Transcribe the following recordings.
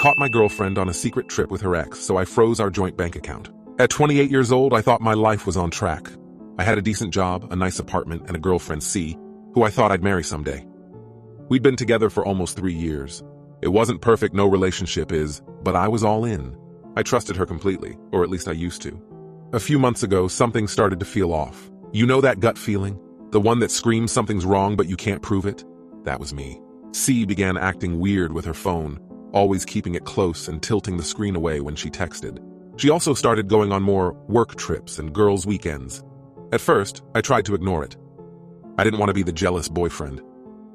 caught my girlfriend on a secret trip with her ex, so I froze our joint bank account. At 28 years old, I thought my life was on track. I had a decent job, a nice apartment, and a girlfriend, C, who I thought I'd marry someday. We'd been together for almost 3 years. It wasn't perfect, no relationship is, but I was all in. I trusted her completely, or at least I used to. A few months ago, something started to feel off. You know that gut feeling? The one that screams something's wrong but you can't prove it? That was me. C began acting weird with her phone, always keeping it close and tilting the screen away when she texted. She also started going on more work trips and girls' weekends. At first, I tried to ignore it. I didn't want to be the jealous boyfriend,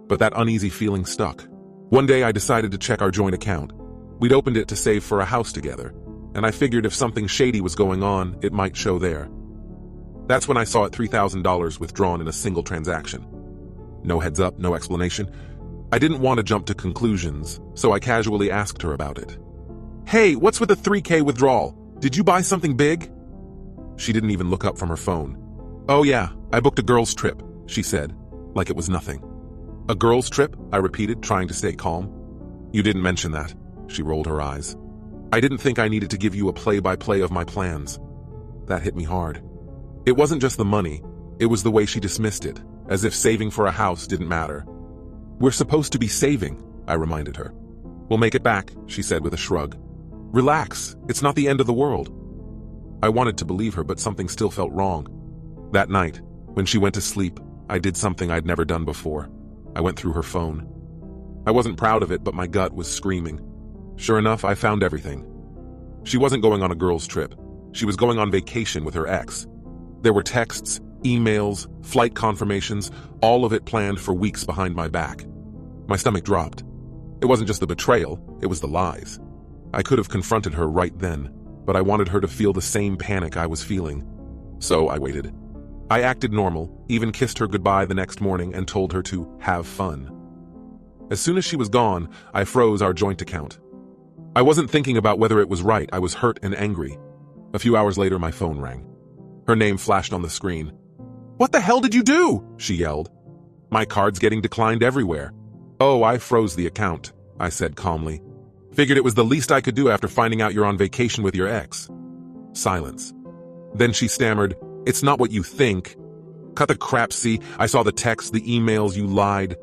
but that uneasy feeling stuck. One day I decided to check our joint account. We'd opened it to save for a house together, and I figured if something shady was going on, it might show there. That's when I saw it $3,000 withdrawn in a single transaction. No heads up, no explanation. I didn't want to jump to conclusions, so I casually asked her about it. Hey, what's with the $3K withdrawal? Did you buy something big? She didn't even look up from her phone. Oh yeah, I booked a girls' trip, she said, like it was nothing. A girls' trip? I repeated, trying to stay calm. You didn't mention that, she rolled her eyes. I didn't think I needed to give you a play-by-play of my plans. That hit me hard. It wasn't just the money, it was the way she dismissed it, as if saving for a house didn't matter. We're supposed to be saving, I reminded her. We'll make it back, she said with a shrug. Relax, it's not the end of the world. I wanted to believe her, but something still felt wrong. That night, when she went to sleep, I did something I'd never done before. I went through her phone. I wasn't proud of it, but my gut was screaming. Sure enough, I found everything. She wasn't going on a girls' trip. She was going on vacation with her ex. There were texts, emails, flight confirmations, all of it planned for weeks behind my back. My stomach dropped. It wasn't just the betrayal, it was the lies. I could have confronted her right then, but I wanted her to feel the same panic I was feeling. So I waited. I acted normal, even kissed her goodbye the next morning and told her to have fun. As soon as she was gone, I froze our joint account. I wasn't thinking about whether it was right, I was hurt and angry. A few hours later, my phone rang. Her name flashed on the screen. What the hell did you do? She yelled. My card's getting declined everywhere. Oh, I froze the account, I said calmly. Figured it was the least I could do after finding out you're on vacation with your ex. Silence. Then she stammered, It's not what you think. Cut the crap, see? I saw the texts, the emails, you lied.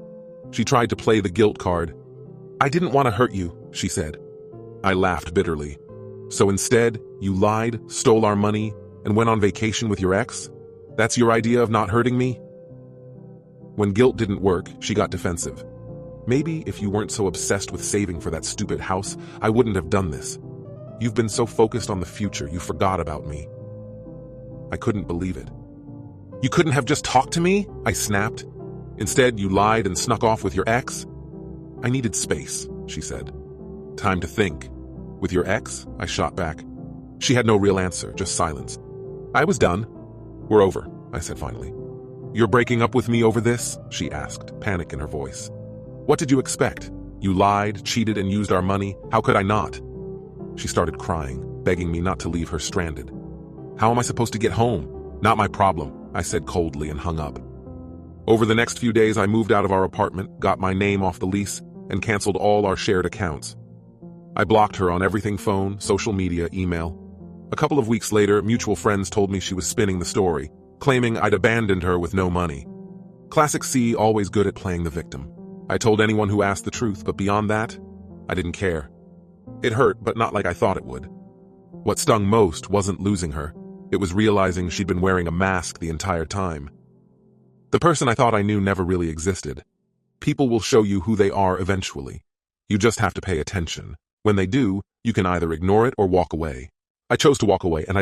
She tried to play the guilt card. I didn't want to hurt you, she said. I laughed bitterly. So instead, you lied, stole our money, and went on vacation with your ex? That's your idea of not hurting me? When guilt didn't work, she got defensive. Maybe if you weren't so obsessed with saving for that stupid house, I wouldn't have done this. You've been so focused on the future, you forgot about me. I couldn't believe it. You couldn't have just talked to me? I snapped. Instead, you lied and snuck off with your ex? I needed space, she said. Time to think. With your ex? I shot back. She had no real answer, just silence. I was done. We're over, I said finally. You're breaking up with me over this? She asked, panic in her voice. What did you expect? You lied, cheated, and used our money. How could I not? She started crying, begging me not to leave her stranded. How am I supposed to get home? Not my problem, I said coldly and hung up. Over the next few days, I moved out of our apartment, got my name off the lease, and canceled all our shared accounts. I blocked her on everything: phone, social media, email. A couple of weeks later, mutual friends told me she was spinning the story, claiming I'd abandoned her with no money. Classic C, always good at playing the victim. I told anyone who asked the truth, but beyond that, I didn't care. It hurt, but not like I thought it would. What stung most wasn't losing her. It was realizing she'd been wearing a mask the entire time. The person I thought I knew never really existed. People will show you who they are eventually. You just have to pay attention. When they do, you can either ignore it or walk away. I chose to walk away, and I don't